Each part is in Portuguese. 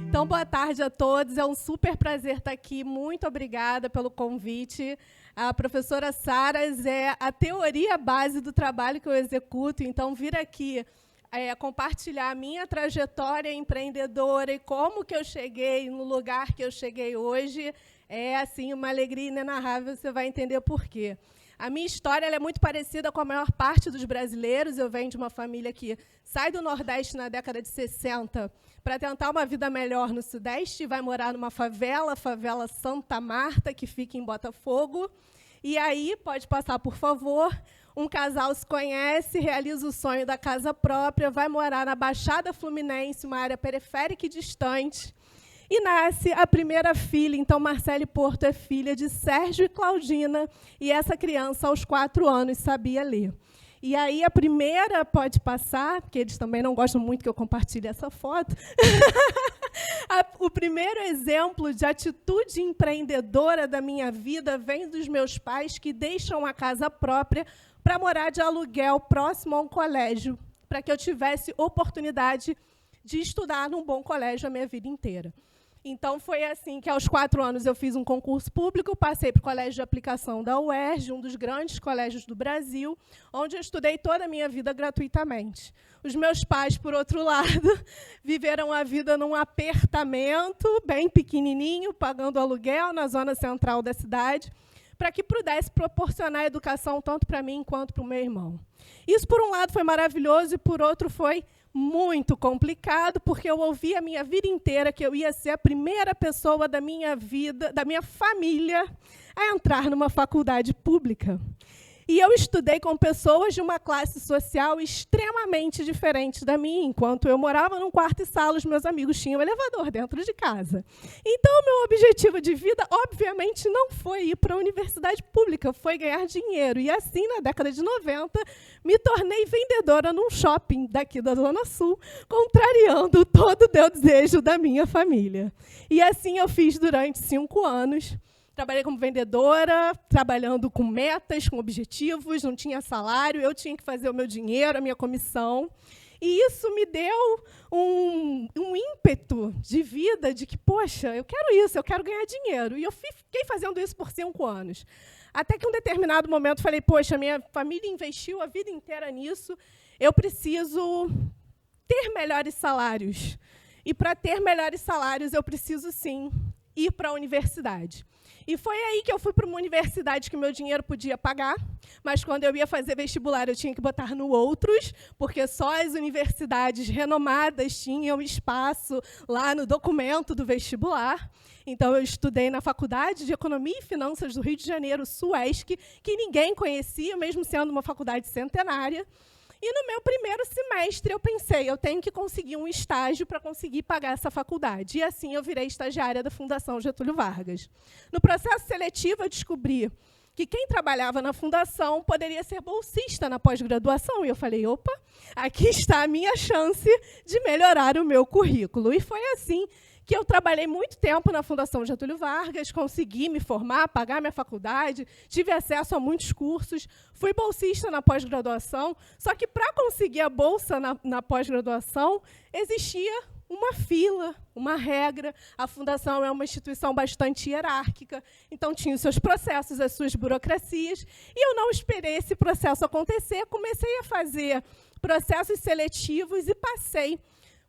Então, boa tarde a todos. É um super prazer estar aqui. Muito obrigada pelo convite. A professora Saras é a teoria base do trabalho que eu executo. Então, vir aqui compartilhar a minha trajetória empreendedora e como que eu cheguei no lugar que eu cheguei hoje é assim uma alegria inenarrável. Você vai entender por quê. A minha história ela é muito parecida com a maior parte dos brasileiros. Eu venho de uma família que sai do Nordeste na década de 60 para tentar uma vida melhor no Sudeste e vai morar numa favela, favela Santa Marta, que fica em Botafogo. E aí, pode passar, por favor, um casal se conhece, realiza o sonho da casa própria, vai morar na Baixada Fluminense, uma área periférica e distante, e nasce a primeira filha. Então, Marcele Porto é filha de Sérgio e Claudina, e essa criança, aos 4 anos, sabia ler. E aí, a primeira, pode passar, porque eles também não gostam muito que eu compartilhe essa foto, o primeiro exemplo de atitude empreendedora da minha vida vem dos meus pais, que deixam a casa própria para morar de aluguel próximo a um colégio, para que eu tivesse oportunidade de estudar num bom colégio a minha vida inteira. Então, foi assim que, aos 4 anos, eu fiz um concurso público, passei para o Colégio de Aplicação da UERJ, um dos grandes colégios do Brasil, onde eu estudei toda a minha vida gratuitamente. Os meus pais, por outro lado, viveram a vida num apartamento bem pequenininho, pagando aluguel na zona central da cidade, para que pudesse proporcionar educação tanto para mim quanto para o meu irmão. Isso, por um lado, foi maravilhoso e, por outro, foi muito complicado, porque eu ouvi a minha vida inteira que eu ia ser a primeira pessoa da minha vida, da minha família, a entrar numa faculdade pública. E eu estudei com pessoas de uma classe social extremamente diferente da minha. Enquanto eu morava num quarto e sala, os meus amigos tinham um elevador dentro de casa. Então, o meu objetivo de vida, obviamente, não foi ir para a universidade pública, foi ganhar dinheiro. E assim, na década de 90, me tornei vendedora num shopping daqui da Zona Sul, contrariando todo o desejo da minha família. E assim eu fiz durante 5 anos. Trabalhei como vendedora, trabalhando com metas, com objetivos, não tinha salário, eu tinha que fazer o meu dinheiro, a minha comissão. E isso me deu um ímpeto de vida, de que, poxa, eu quero isso, eu quero ganhar dinheiro. E eu fiquei fazendo isso por 5 anos. Até que, em um determinado momento, falei, poxa, minha família investiu a vida inteira nisso, eu preciso ter melhores salários. E, para ter melhores salários, eu preciso, sim, ir para a universidade. E foi aí que eu fui para uma universidade que meu dinheiro podia pagar, mas quando eu ia fazer vestibular eu tinha que botar no Outros, porque só as universidades renomadas tinham espaço lá no documento do vestibular. Então, eu estudei na Faculdade de Economia e Finanças do Rio de Janeiro, SUESC, que ninguém conhecia, mesmo sendo uma faculdade centenária. E, no meu primeiro semestre, eu pensei, eu tenho que conseguir um estágio para conseguir pagar essa faculdade. E, assim, eu virei estagiária da Fundação Getúlio Vargas. No processo seletivo, eu descobri que quem trabalhava na Fundação poderia ser bolsista na pós-graduação. E eu falei, opa, aqui está a minha chance de melhorar o meu currículo. E foi assim que eu trabalhei muito tempo na Fundação Getúlio Vargas, consegui me formar, pagar minha faculdade, tive acesso a muitos cursos, fui bolsista na pós-graduação, só que, para conseguir a bolsa na pós-graduação, existia uma fila, uma regra. A Fundação é uma instituição bastante hierárquica, então tinha os seus processos, as suas burocracias, e eu não esperei esse processo acontecer, comecei a fazer processos seletivos e passei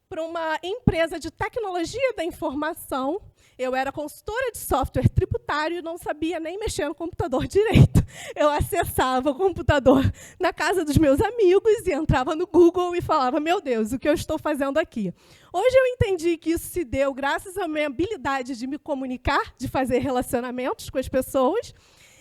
para uma empresa de tecnologia da informação. Eu era consultora de software tributário e não sabia nem mexer no computador direito. Eu acessava o computador na casa dos meus amigos e entrava no Google e falava, meu Deus, o que eu estou fazendo aqui? Hoje eu entendi que isso se deu graças à minha habilidade de me comunicar, de fazer relacionamentos com as pessoas.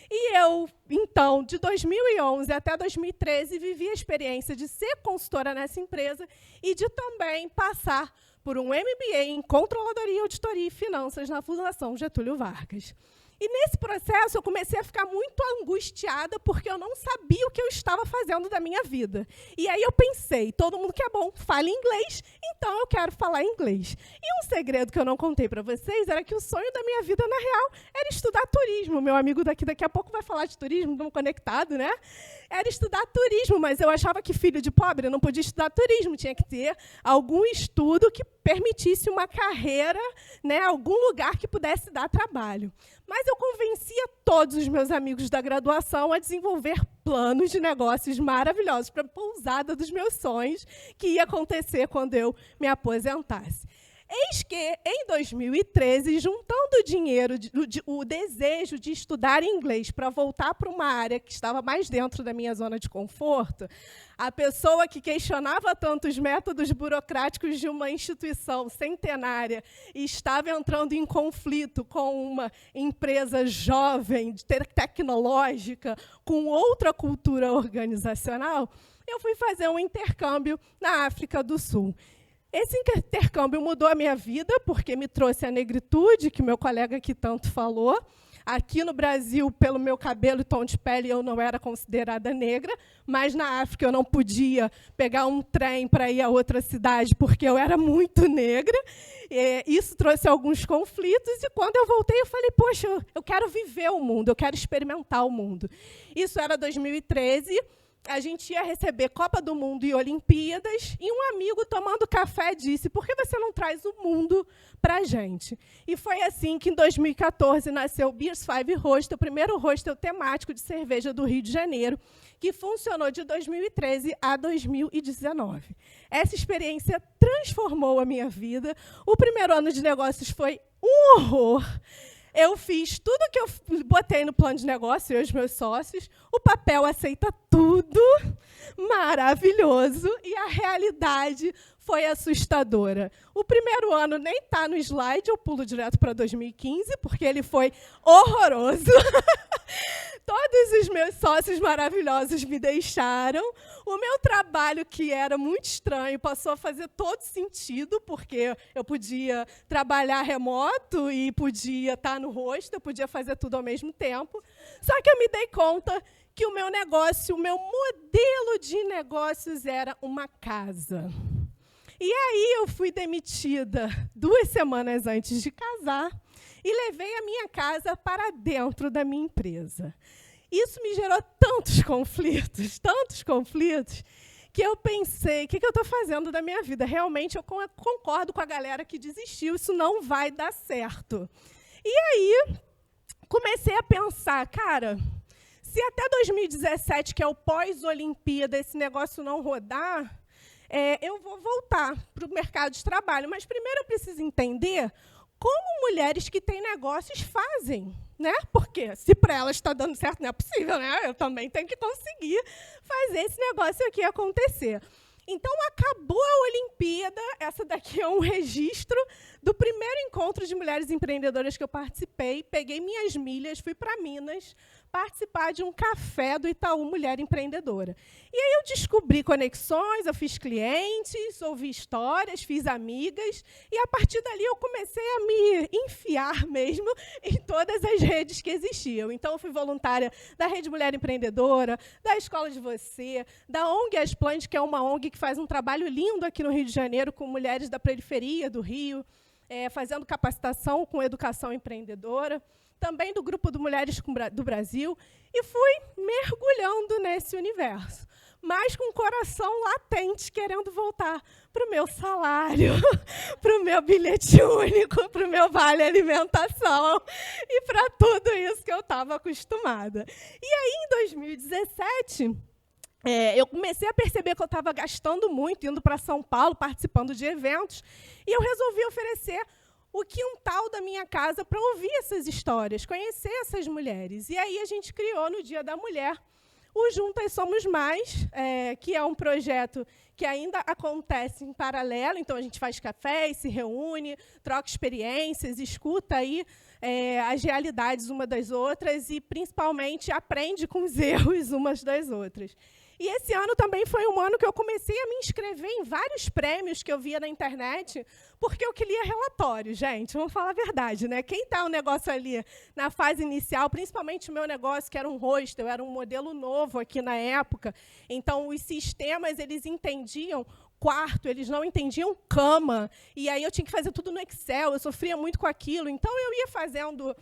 E eu, então, de 2011 até 2013, vivi a experiência de ser consultora nessa empresa e de também passar por um MBA em Controladoria, Auditoria e Finanças na Fundação Getúlio Vargas. E, nesse processo, eu comecei a ficar muito angustiada, porque eu não sabia o que eu estava fazendo da minha vida. E aí eu pensei, todo mundo que é bom fala inglês, então eu quero falar inglês. E um segredo que eu não contei para vocês era que o sonho da minha vida, na real, era estudar turismo. Meu amigo daqui a pouco vai falar de turismo, estamos conectados, né? Era estudar turismo, mas eu achava que filho de pobre não podia estudar turismo, tinha que ter algum estudo que permitisse uma carreira, né, algum lugar que pudesse dar trabalho. Mas eu convencia todos os meus amigos da graduação a desenvolver planos de negócios maravilhosos para a pousada dos meus sonhos, que ia acontecer quando eu me aposentasse. Eis que, em 2013, juntando o dinheiro, o desejo de estudar inglês para voltar para uma área que estava mais dentro da minha zona de conforto, a pessoa que questionava tanto os métodos burocráticos de uma instituição centenária e estava entrando em conflito com uma empresa jovem, tecnológica, com outra cultura organizacional, eu fui fazer um intercâmbio na África do Sul. Esse intercâmbio mudou a minha vida, porque me trouxe a negritude, que meu colega aqui tanto falou. Aqui no Brasil, pelo meu cabelo e tom de pele, eu não era considerada negra, mas na África eu não podia pegar um trem para ir a outra cidade, porque eu era muito negra. Isso trouxe alguns conflitos, e quando eu voltei, eu falei, poxa, eu quero viver o mundo, eu quero experimentar o mundo. Isso era 2013. A gente ia receber Copa do Mundo e Olimpíadas, e um amigo, tomando café, disse, por que você não traz o mundo para a gente? E foi assim que, em 2014, nasceu o Beers 5 Hostel, o primeiro hostel temático de cerveja do Rio de Janeiro, que funcionou de 2013 a 2019. Essa experiência transformou a minha vida. O primeiro ano de negócios foi um horror. Eu fiz tudo que eu botei no plano de negócio, eu e os meus sócios. O papel aceita tudo, maravilhoso, e a realidade foi assustadora. O primeiro ano nem está no slide, eu pulo direto para 2015, porque ele foi horroroso. Todos os meus sócios maravilhosos me deixaram. O meu trabalho, que era muito estranho, passou a fazer todo sentido, porque eu podia trabalhar remoto e podia estar no rosto, eu podia fazer tudo ao mesmo tempo. Só que eu me dei conta que o meu negócio, o meu modelo de negócios era uma casa. E aí eu fui demitida 2 semanas antes de casar e levei a minha casa para dentro da minha empresa. Isso me gerou tantos conflitos, que eu pensei, o que eu estou fazendo da minha vida? Realmente, eu concordo com a galera que desistiu, isso não vai dar certo. E aí, comecei a pensar, cara, se até 2017, que é o pós-Olimpíada, esse negócio não rodar, eu vou voltar para o mercado de trabalho. Mas primeiro eu preciso entender como mulheres que têm negócios fazem, né? Porque se para elas está dando certo, não é possível, né? Eu também tenho que conseguir fazer esse negócio aqui acontecer. Então, acabou a Olimpíada, essa daqui é um registro do primeiro encontro de mulheres empreendedoras que eu participei, peguei minhas milhas, fui para Minas, participar de um café do Itaú Mulher Empreendedora. E aí eu descobri conexões, eu fiz clientes, ouvi histórias, fiz amigas, e a partir dali eu comecei a me enfiar mesmo em todas as redes que existiam. Então, eu fui voluntária da Rede Mulher Empreendedora, da Escola de Você, da ONG As Plant, que é uma ONG que faz um trabalho lindo aqui no Rio de Janeiro com mulheres da periferia do Rio, fazendo capacitação com educação empreendedora, também do Grupo de Mulheres do Brasil, e fui mergulhando nesse universo, mas com o coração latente, querendo voltar para o meu salário, para o meu bilhete único, para o meu vale alimentação e para tudo isso que eu estava acostumada. E aí, em 2017, eu comecei a perceber que eu estava gastando muito, indo para São Paulo, participando de eventos, e eu resolvi oferecer o quintal da minha casa para ouvir essas histórias, conhecer essas mulheres. E aí a gente criou, no Dia da Mulher, o Juntas Somos Mais, que é um projeto que ainda acontece em paralelo. Então, a gente faz cafés, se reúne, troca experiências, escuta aí as realidades uma das outras e, principalmente, aprende com os erros umas das outras. E esse ano também foi um ano que eu comecei a me inscrever em vários prêmios que eu via na internet, porque eu queria relatório, gente, vamos falar a verdade, né? Quem está o negócio ali na fase inicial, principalmente o meu negócio, que era um hostel, era um modelo novo aqui na época, então os sistemas, eles entendiam quarto, eles não entendiam cama, e aí eu tinha que fazer tudo no Excel, eu sofria muito com aquilo, então eu ia fazendo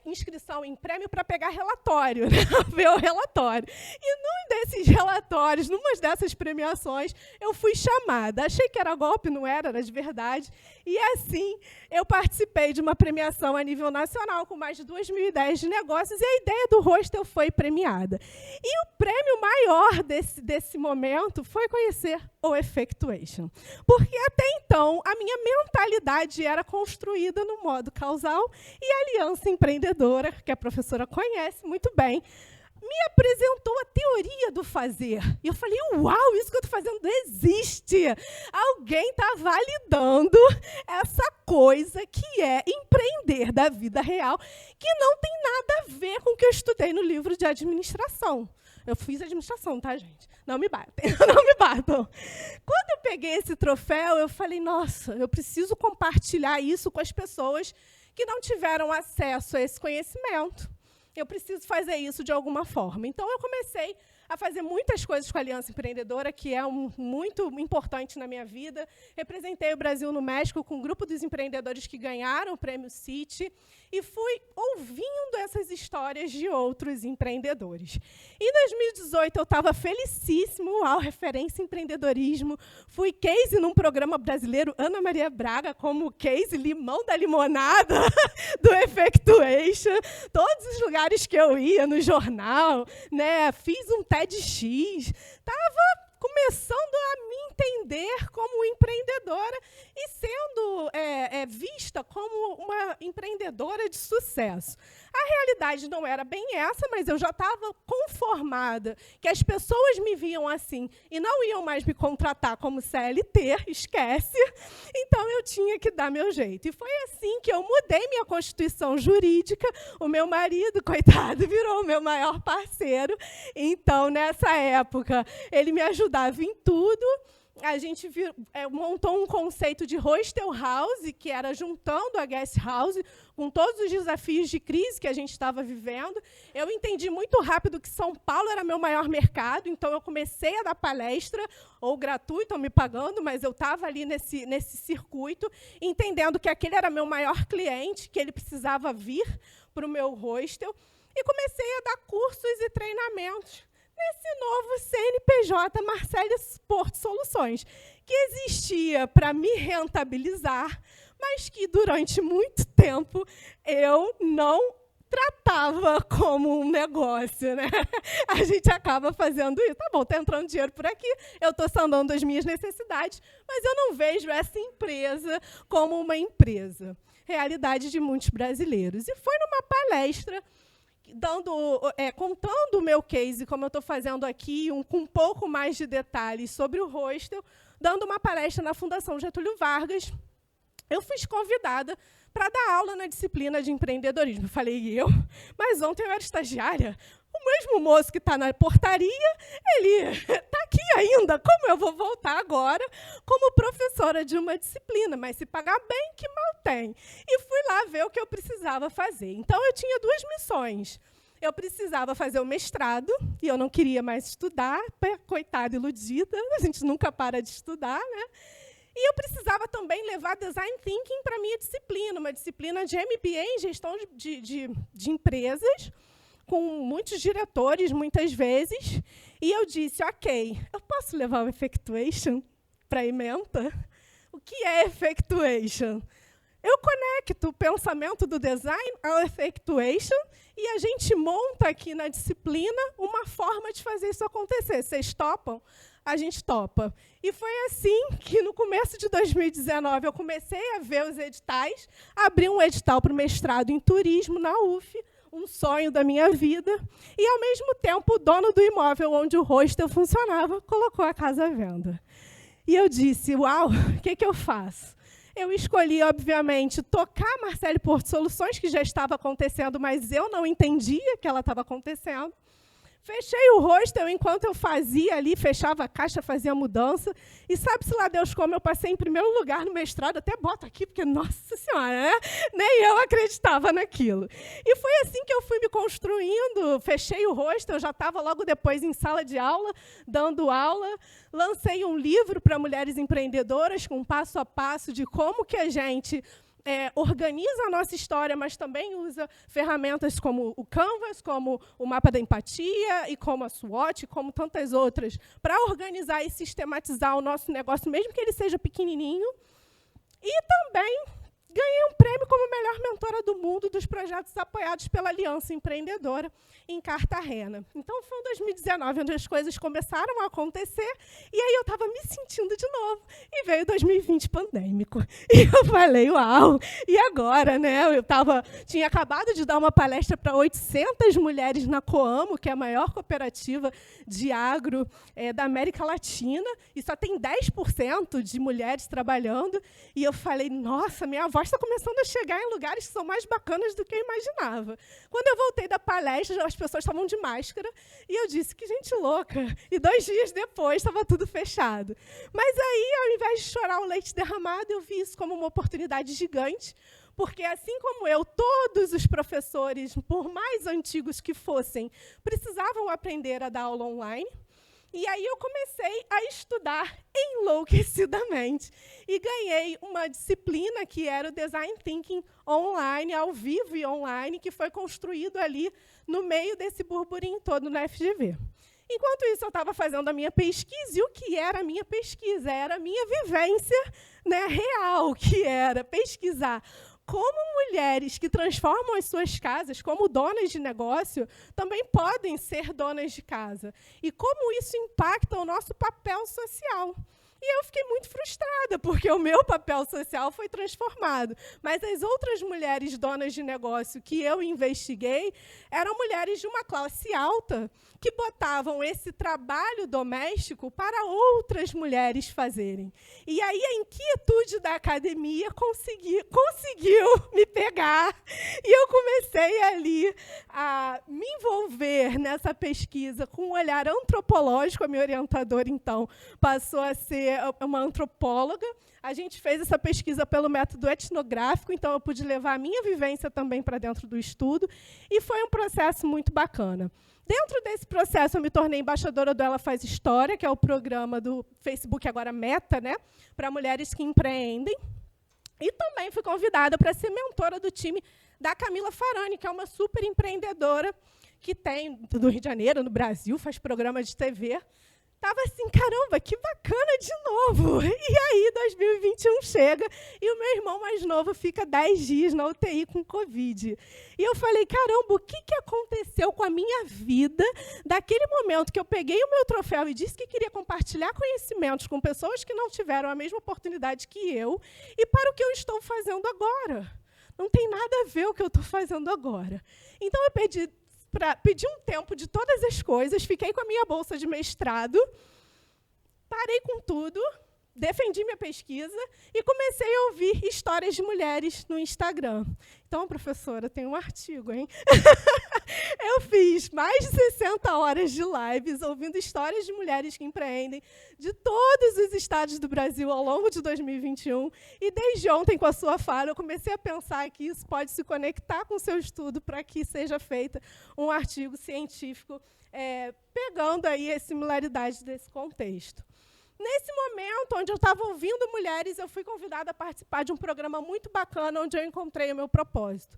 inscrição em prêmio para pegar relatório, né? Ver o relatório. E num desses relatórios, numa dessas premiações, eu fui chamada. Achei que era golpe, não era, era de verdade. E assim, eu participei de uma premiação a nível nacional, com mais de 2.000 ideias de negócios, e a ideia do hostel foi premiada. E o prêmio maior desse momento foi conhecer o Effectuation. Porque até então, a minha mentalidade era construída no modo causal, e a Aliança Empreendedora, que a professora conhece muito bem, me apresentou a teoria do fazer. E eu falei, uau, isso que eu estou fazendo existe. Alguém está validando essa coisa que é empreender da vida real, que não tem nada a ver com o que eu estudei no livro de administração. Eu fiz administração, tá, gente? Não me batem, não me batam. Quando eu peguei esse troféu, eu falei, nossa, eu preciso compartilhar isso com as pessoas que não tiveram acesso a esse conhecimento. Eu preciso fazer isso de alguma forma. Então, eu comecei a fazer muitas coisas com a Aliança Empreendedora, que é muito importante na minha vida. Representei o Brasil no México com um grupo dos empreendedores que ganharam o Prêmio City e fui ouvindo essas histórias de outros empreendedores. Em 2018, eu estava felicíssimo, uau, referência em empreendedorismo. Fui case num programa brasileiro, Ana Maria Braga, como case limão da limonada do Effectuation. Todos os lugares que eu ia, no jornal, né, fiz um TEDx, estava começando a me entender como empreendedora e sendo vista como uma empreendedora de sucesso. A realidade não era bem essa, mas eu já estava conformada que as pessoas me viam assim e não iam mais me contratar como CLT, esquece. Então, eu tinha que dar meu jeito. E foi assim que eu mudei minha constituição jurídica. O meu marido, coitado, virou o meu maior parceiro. Então, nessa época, ele me ajudava em tudo. A gente montou um conceito de hostel house, que era juntando a guest house com todos os desafios de crise que a gente estava vivendo. Eu entendi muito rápido que São Paulo era meu maior mercado, então eu comecei a dar palestra, ou gratuito, ou me pagando, mas eu estava ali nesse circuito, entendendo que aquele era meu maior cliente, que ele precisava vir para o meu hostel, e comecei a dar cursos e treinamentos nesse novo CNPJ Marcélia Porto Soluções, que existia para me rentabilizar, mas que, durante muito tempo, eu não tratava como um negócio, né? A gente acaba fazendo isso. Tá bom, está entrando dinheiro por aqui, eu estou sanando as minhas necessidades, mas eu não vejo essa empresa como uma empresa. Realidade de muitos brasileiros. E foi numa palestra contando o meu case, como eu estou fazendo aqui, com um pouco mais de detalhes sobre o hostel, dando uma palestra na Fundação Getúlio Vargas, eu fui convidada para dar aula na disciplina de empreendedorismo. Falei, mas ontem eu era estagiária. O mesmo moço que está na portaria, ele está aqui ainda. Como eu vou voltar agora como professora de uma disciplina? Mas se pagar bem, que mal tem. E fui lá ver o que eu precisava fazer. Então, eu tinha duas missões. Eu precisava fazer o mestrado, e eu não queria mais estudar, coitada, iludida, a gente nunca para de estudar, né? E eu precisava também levar Design Thinking para a minha disciplina, uma disciplina de MBA em gestão de empresas, com muitos diretores, muitas vezes, e eu disse, ok, eu posso levar o Effectuation para a ementa? O que é Effectuation? Eu conecto o pensamento do design ao Effectuation e a gente monta aqui na disciplina uma forma de fazer isso acontecer. Vocês topam? A gente topa. E foi assim que, no começo de 2019, eu comecei a ver os editais, abri um edital para o mestrado em turismo na UF, um sonho da minha vida, e, ao mesmo tempo, o dono do imóvel onde o hostel funcionava colocou a casa à venda. E eu disse, uau, o que eu faço? Eu escolhi, obviamente, tocar a Marcélia Porto Soluções, que já estava acontecendo, mas eu não entendia que ela estava acontecendo. Fechei o hostel enquanto eu fazia ali, fechava a caixa, fazia a mudança. E sabe-se lá Deus como eu passei em primeiro lugar no mestrado, até boto aqui, porque, nossa senhora, né? Nem eu acreditava naquilo. E foi assim que eu fui me construindo, fechei o hostel, eu já estava logo depois em sala de aula, dando aula. Lancei um livro para mulheres empreendedoras, com um passo a passo de como que a gente organiza a nossa história, mas também usa ferramentas como o Canvas, como o mapa da empatia, e como a SWOT, como tantas outras, para organizar e sistematizar o nosso negócio, mesmo que ele seja pequenininho. E também ganhei um prêmio como melhor mentora do mundo dos projetos apoiados pela Aliança Empreendedora em Cartagena. Então, foi em 2019, onde as coisas começaram a acontecer, e aí eu estava me sentindo de novo. E veio 2020 pandêmico. E eu falei, uau! E agora, né? Tinha acabado de dar uma palestra para 800 mulheres na Coamo, que é a maior cooperativa de agro da América Latina, e só tem 10% de mulheres trabalhando. E eu falei, nossa, minha voz está começando a chegar em lugares que são mais bacanas do que eu imaginava. Quando eu voltei da palestra, as pessoas estavam de máscara, e eu disse, que gente louca. E 2 dias depois, estava tudo fechado. Mas aí, ao invés de chorar o leite derramado, eu vi isso como uma oportunidade gigante, porque, assim como eu, todos os professores, por mais antigos que fossem, precisavam aprender a dar aula online. E aí eu comecei a estudar enlouquecidamente. E ganhei uma disciplina que era o Design Thinking online, ao vivo e online, que foi construído ali no meio desse burburinho todo na FGV. Enquanto isso, eu estava fazendo a minha pesquisa, e o que era a minha pesquisa? Era a minha vivência, né, real, que era pesquisar como mulheres que transformam as suas casas como donas de negócio também podem ser donas de casa. E como isso impacta o nosso papel social. E eu fiquei muito frustrada, porque o meu papel social foi transformado. Mas as outras mulheres donas de negócio que eu investiguei eram mulheres de uma classe alta que botavam esse trabalho doméstico para outras mulheres fazerem. E aí a inquietude da academia conseguiu me pegar. E eu comecei ali a me envolver nessa pesquisa com um olhar antropológico. A minha orientadora, então, passou a ser uma antropóloga. A gente fez essa pesquisa pelo método etnográfico, então eu pude levar a minha vivência também para dentro do estudo, e foi um processo muito bacana. Dentro desse processo, eu me tornei embaixadora do Ela Faz História, que é o programa do Facebook, agora Meta, né, para mulheres que empreendem. E também fui convidada para ser mentora do time da Camila Farani, que é uma super empreendedora que tem do Rio de Janeiro, no Brasil, faz programa de TV. Estava assim, caramba, que bacana de novo. E aí, 2021 chega, e o meu irmão mais novo fica 10 dias na UTI com Covid. E eu falei, caramba, o que aconteceu com a minha vida daquele momento que eu peguei o meu troféu e disse que queria compartilhar conhecimentos com pessoas que não tiveram a mesma oportunidade que eu, e para o que eu estou fazendo agora. Não tem nada a ver o que eu estou fazendo agora. Então, eu pedi um tempo de todas as coisas, fiquei com a minha bolsa de mestrado, parei com tudo, defendi minha pesquisa e comecei a ouvir histórias de mulheres no Instagram. Então, professora, tem um artigo, hein? Eu fiz mais de 60 horas de lives ouvindo histórias de mulheres que empreendem de todos os estados do Brasil ao longo de 2021. E desde ontem, com a sua fala, eu comecei a pensar que isso pode se conectar com o seu estudo para que seja feito um artigo científico pegando aí as similaridades desse contexto. Nesse momento, onde eu estava ouvindo mulheres, eu fui convidada a participar de um programa muito bacana, onde eu encontrei o meu propósito.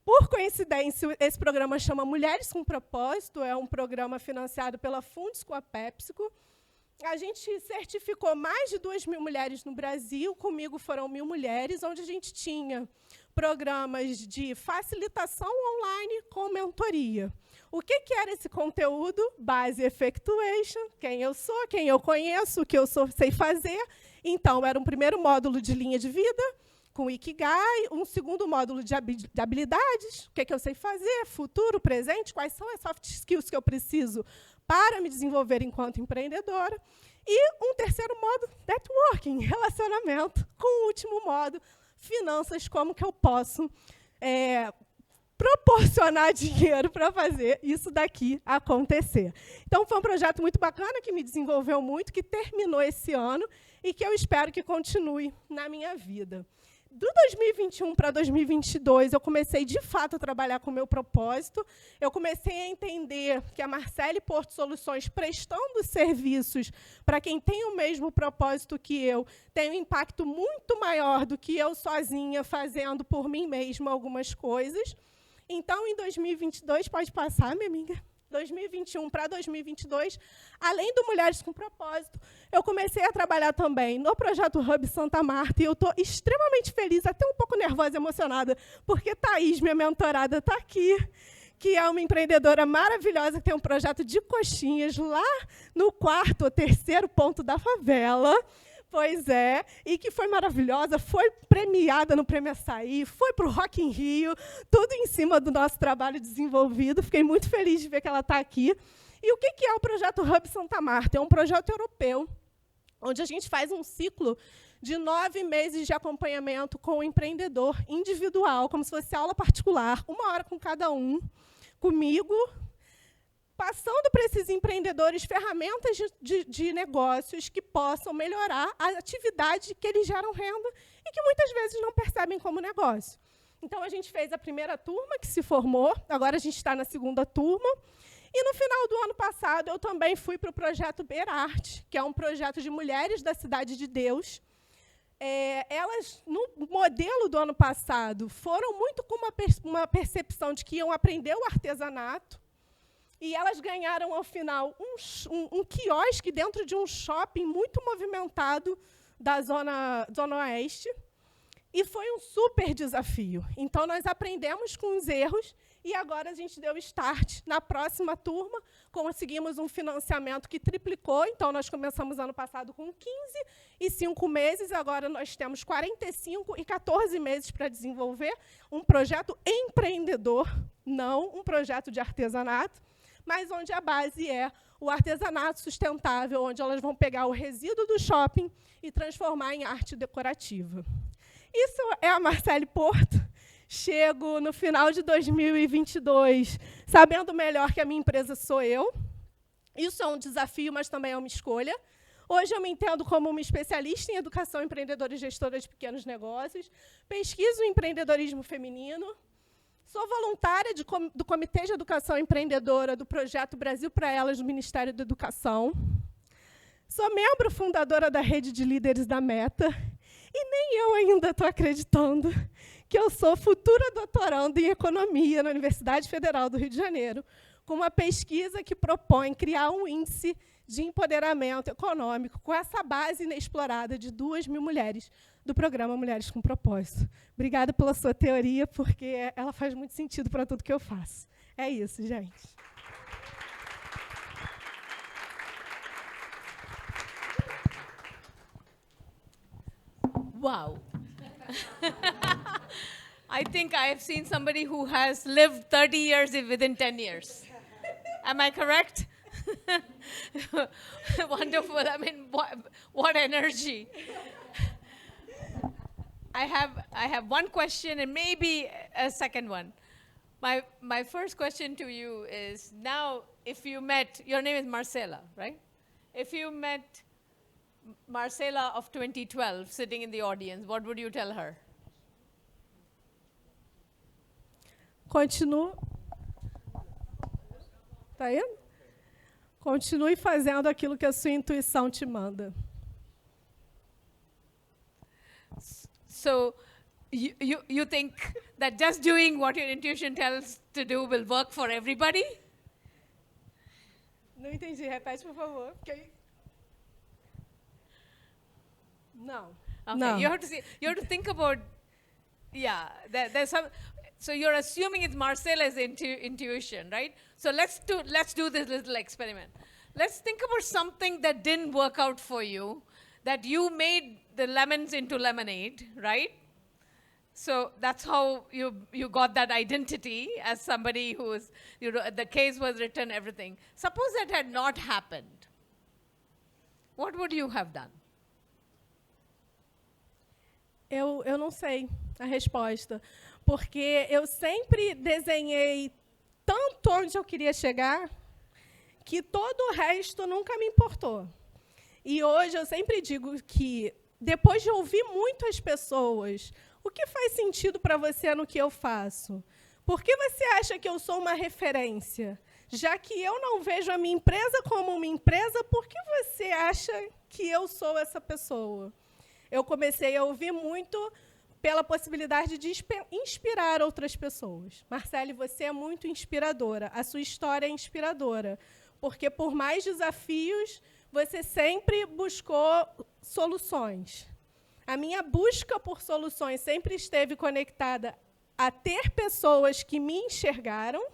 Por coincidência, esse programa chama Mulheres com Propósito, é um programa financiado pela Fundes com a PepsiCo. A gente certificou mais de 2.000 mulheres no Brasil, comigo foram 1.000 mulheres, onde a gente tinha programas de facilitação online com mentoria. O que era esse conteúdo? Base Effectuation, quem eu sou, quem eu conheço, o que eu sei fazer. Então, era um primeiro módulo de linha de vida, com Ikigai, um segundo módulo de habilidades, o que eu sei fazer, futuro, presente, quais são as soft skills que eu preciso para me desenvolver enquanto empreendedora. E um terceiro modo, networking, relacionamento, com o último modo, finanças, como que eu posso proporcionar dinheiro para fazer isso daqui acontecer. Então, foi um projeto muito bacana, que me desenvolveu muito, que terminou esse ano e que eu espero que continue na minha vida. Do 2021 para 2022, eu comecei, de fato, a trabalhar com o meu propósito. Eu comecei a entender que a Marcele Porto Soluções, prestando serviços para quem tem o mesmo propósito que eu, tem um impacto muito maior do que eu sozinha fazendo por mim mesma algumas coisas. Então, em 2022, pode passar, minha amiga? 2021 para 2022, além do Mulheres com Propósito, eu comecei a trabalhar também no Projeto Hub Santa Marta, e eu estou extremamente feliz, até um pouco nervosa e emocionada, porque Thaís, minha mentorada, está aqui, que é uma empreendedora maravilhosa, que tem um projeto de coxinhas lá no quarto ou terceiro ponto da favela. Pois é, e que foi maravilhosa, foi premiada no Prêmio Açaí, foi para o Rock in Rio, tudo em cima do nosso trabalho desenvolvido. Fiquei muito feliz de ver que ela está aqui. E o que é o Projeto Hub Santa Marta? É um projeto europeu, onde a gente faz um ciclo de 9 meses de acompanhamento com o empreendedor individual, como se fosse aula particular, 1 hora com cada um, comigo, passando para esses empreendedores ferramentas de negócios que possam melhorar a atividade que eles geram renda e que muitas vezes não percebem como negócio. Então, a gente fez a primeira turma, que se formou, agora a gente está na segunda turma, e no final do ano passado eu também fui para o projeto Berarte, que é um projeto de mulheres da Cidade de Deus. Elas, no modelo do ano passado, foram muito com uma percepção de que iam aprender o artesanato, e elas ganharam, ao final, um quiosque dentro de um shopping muito movimentado da Zona Oeste. E foi um super desafio. Então, nós aprendemos com os erros e agora a gente deu start. Na próxima turma, conseguimos um financiamento que triplicou. Então, nós começamos ano passado com 15 e 5 meses. Agora, nós temos 45 e 14 meses para desenvolver um projeto empreendedor, não um projeto de artesanato, mas onde a base é o artesanato sustentável, onde elas vão pegar o resíduo do shopping e transformar em arte decorativa. Isso é a Marcele Porto. Chego no final de 2022, sabendo melhor que a minha empresa sou eu. Isso é um desafio, mas também é uma escolha. Hoje eu me entendo como uma especialista em educação empreendedora e gestora de pequenos negócios, pesquiso o empreendedorismo feminino, sou voluntária do Comitê de Educação Empreendedora do Projeto Brasil para Elas, do Ministério da Educação. Sou membro fundadora da Rede de Líderes da Meta. E nem eu ainda estou acreditando que eu sou futura doutoranda em Economia na Universidade Federal do Rio de Janeiro, com uma pesquisa que propõe criar um índice de empoderamento econômico com essa base inexplorada de 2.000 mulheres do programa Mulheres com Propósito. Obrigada pela sua teoria, porque ela faz muito sentido para tudo que eu faço. É isso, gente. Wow. I think I have seen somebody who has lived 30 years within 10 years. Am I correct? Wonderful. I mean, what energy. I have one question and maybe a second one. My first question to you is, now if you met, your name is Marcela, right? If you met Marcela of 2012 sitting in the audience, what would you tell her? Continue. Está indo? Continue fazendo aquilo que a sua intuição te manda. So you think that just doing what your intuition tells to do will work for everybody? Não entendi. Repete, por favor. Não. Okay. Não. You have to think about, yeah, there's some. So you're assuming it's Marcela's intuition, right? So let's do this little experiment. Let's think about something that didn't work out for you, that you made the lemons into lemonade, right? So that's how you got that identity as somebody who is, the case was written, everything. Suppose that had not happened. What would you have done? Eu não sei a resposta, porque eu sempre desenhei tanto onde eu queria chegar, que todo o resto nunca me importou. E hoje eu sempre digo que, depois de ouvir muito as pessoas, o que faz sentido para você no que eu faço? Por que você acha que eu sou uma referência? Já que eu não vejo a minha empresa como uma empresa, por que você acha que eu sou essa pessoa? Eu comecei a ouvir muito pela possibilidade de inspirar outras pessoas. Marcele, você é muito inspiradora. A sua história é inspiradora, porque, por mais desafios, você sempre buscou soluções. A minha busca por soluções sempre esteve conectada a ter pessoas que me enxergaram,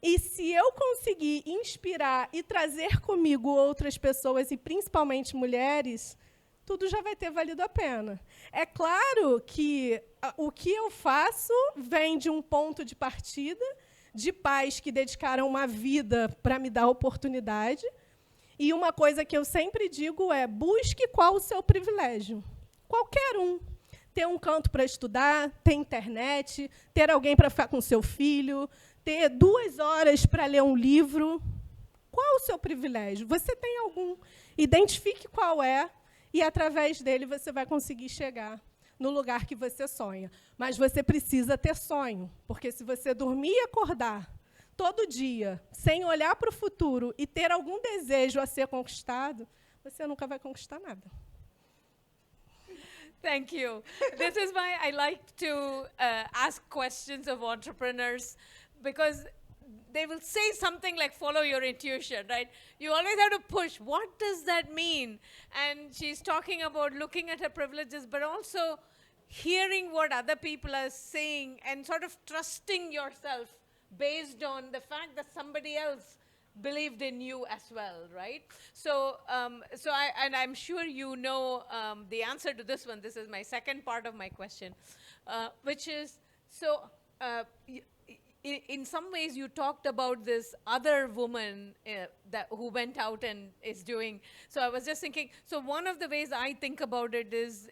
e se eu conseguir inspirar e trazer comigo outras pessoas, e principalmente mulheres, tudo já vai ter valido a pena. É claro que o que eu faço vem de um ponto de partida, de pais que dedicaram uma vida para me dar oportunidade, e uma coisa que eu sempre digo é: busque qual o seu privilégio. Qualquer um. Ter um canto para estudar, ter internet, ter alguém para ficar com seu filho, ter 2 horas para ler um livro. Qual o seu privilégio? Você tem algum. Identifique qual é, e, através dele, você vai conseguir chegar no lugar que você sonha. Mas você precisa ter sonho, porque se você dormir e acordar todo dia, sem olhar para o futuro e ter algum desejo a ser conquistado, você nunca vai conquistar nada. Thank you. This is why I like to ask questions of entrepreneurs, because they will say something like, follow your intuition, right? You always have to push. What does that mean? And she's talking about looking at her privileges, but also hearing what other people are saying and sort of trusting yourself based on the fact that somebody else believed in you as well, right? So, I'm sure you know the answer to this one. This is my second part of my question, which is, so in some ways you talked about this other woman who went out and is doing, so I was just thinking, so one of the ways I think about it is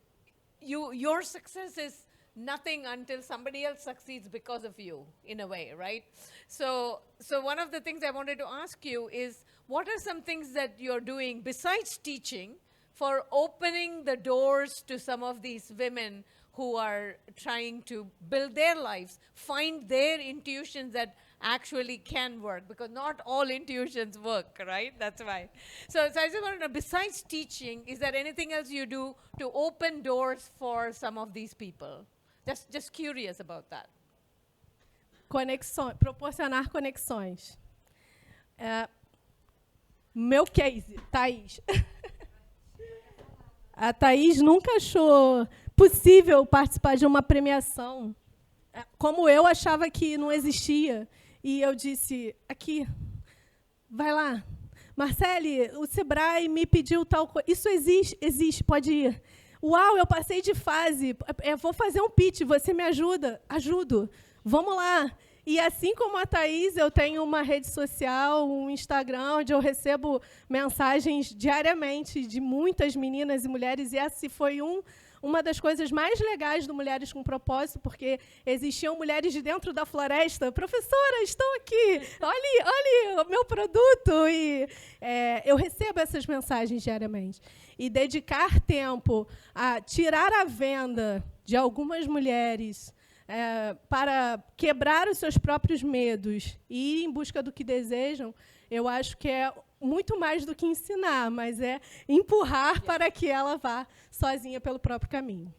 your success is nothing until somebody else succeeds because of you, in a way, right? So one of the things I wanted to ask you is, what are some things that you're doing besides teaching for opening the doors to some of these women who are trying to build their lives, find their intuitions that actually can work? Because not all intuitions work, right? That's why. So I just want to know, besides teaching, is there anything else you do to open doors for some of these people? Just curious about that. Proporcionar conexões. Meu case, Thaís. A Thaís nunca achou possível participar de uma premiação, como eu achava que não existia. E eu disse, aqui, vai lá. Marcele, o Sebrae me pediu tal coisa. Isso existe, pode ir. Uau, eu passei de fase, vou fazer um pitch, você me ajuda? Ajudo, vamos lá. E, assim como a Thaís, eu tenho uma rede social, um Instagram, onde eu recebo mensagens diariamente de muitas meninas e mulheres, e essa foi uma das coisas mais legais do Mulheres com Propósito, porque existiam mulheres de dentro da floresta. Professora, estou aqui, olhe o meu produto. E eu recebo essas mensagens diariamente. E dedicar tempo a tirar a venda de algumas mulheres para quebrar os seus próprios medos e ir em busca do que desejam, eu acho que é muito mais do que ensinar, mas é empurrar para que ela vá sozinha pelo próprio caminho.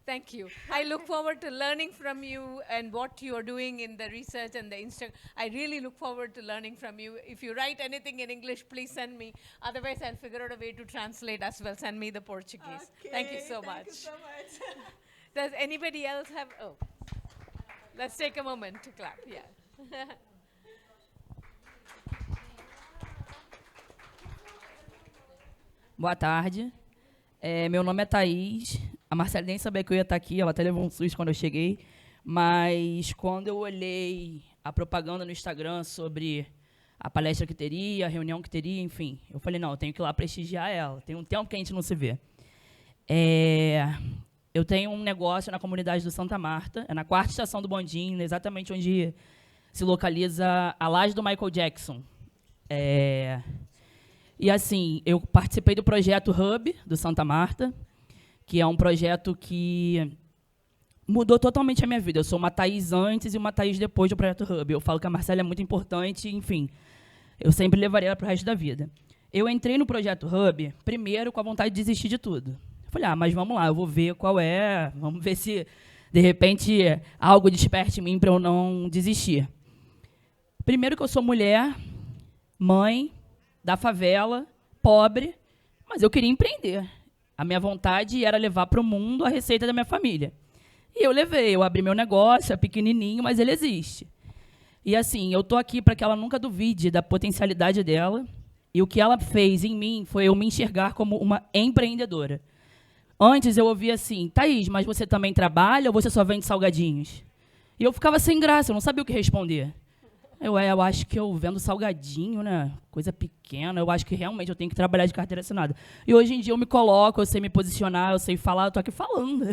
Thank you. I look forward to learning from you and what you are doing in the research and the Instagram. I really look forward to learning from you. If you write anything in English, please send me. Otherwise, I'll figure out a way to translate as well. Send me the Portuguese. Okay, thank you so much. Thank you so much. Does anybody else have? Oh, let's take a moment to clap. Yeah. Boa tarde. Meu nome é Thaís. A Marcele nem sabia que eu ia estar aqui, ela até levou um susto quando eu cheguei. Mas, quando eu olhei a propaganda no Instagram sobre a palestra que teria, a reunião que teria, enfim, eu falei, não, eu tenho que ir lá prestigiar ela. Tem um tempo que a gente não se vê. eu tenho um negócio na comunidade do Santa Marta, é na 4ª estação do bondinho, exatamente onde se localiza a laje do Michael Jackson. E, assim, eu participei do projeto Hub do Santa Marta, que é um projeto que mudou totalmente a minha vida. Eu sou uma Thaís antes e uma Thaís depois do projeto Hub. Eu falo que a Marcela é muito importante, enfim, eu sempre levaria ela para o resto da vida. Eu entrei no projeto Hub, primeiro, com a vontade de desistir de tudo. Eu falei, mas vamos lá, eu vou ver qual é, vamos ver se, de repente, algo desperte em mim para eu não desistir. Primeiro que eu sou mulher, mãe, da favela, pobre, mas eu queria empreender. A minha vontade era levar para o mundo a receita da minha família. E eu levei, eu abri meu negócio, é pequenininho, mas ele existe. E, assim, eu estou aqui para que ela nunca duvide da potencialidade dela. E o que ela fez em mim foi eu me enxergar como uma empreendedora. Antes eu ouvia assim, Thaís, mas você também trabalha ou você só vende salgadinhos? E eu ficava sem graça, eu não sabia o que responder. Eu acho que eu vendo salgadinho, né? Coisa pequena, eu acho que realmente eu tenho que trabalhar de carteira assinada. E hoje em dia eu me coloco, eu sei me posicionar, eu sei falar, eu estou aqui falando.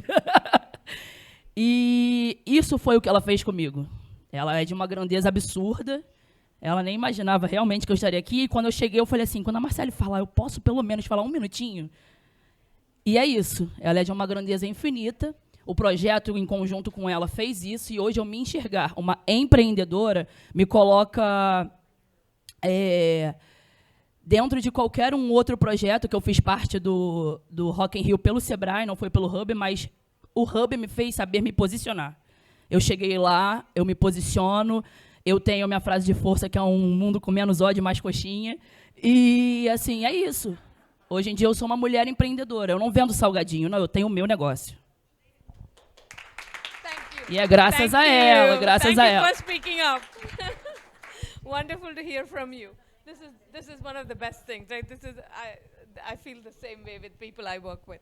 E isso foi o que ela fez comigo. Ela é de uma grandeza absurda. Ela nem imaginava realmente que eu estaria aqui. E quando eu cheguei, eu falei assim, quando a Marcele falar, eu posso pelo menos falar um minutinho? E é isso. Ela é de uma grandeza infinita. O projeto, em conjunto com ela, fez isso. E hoje eu me enxergar uma empreendedora me coloca dentro de qualquer um outro projeto que eu fiz parte do Rock in Rio pelo Sebrae, não foi pelo Hub, mas o Hub me fez saber me posicionar. Eu cheguei lá, eu me posiciono, eu tenho minha frase de força, que é um mundo com menos ódio e mais coxinha. E, assim, é isso. Hoje em dia eu sou uma mulher empreendedora. Eu não vendo salgadinho, não, eu tenho o meu negócio. E é graças a ela, graças a ela. Thank you for speaking up. Wonderful to hear from you. This is one of the best things, right? I feel the same way with people I work with.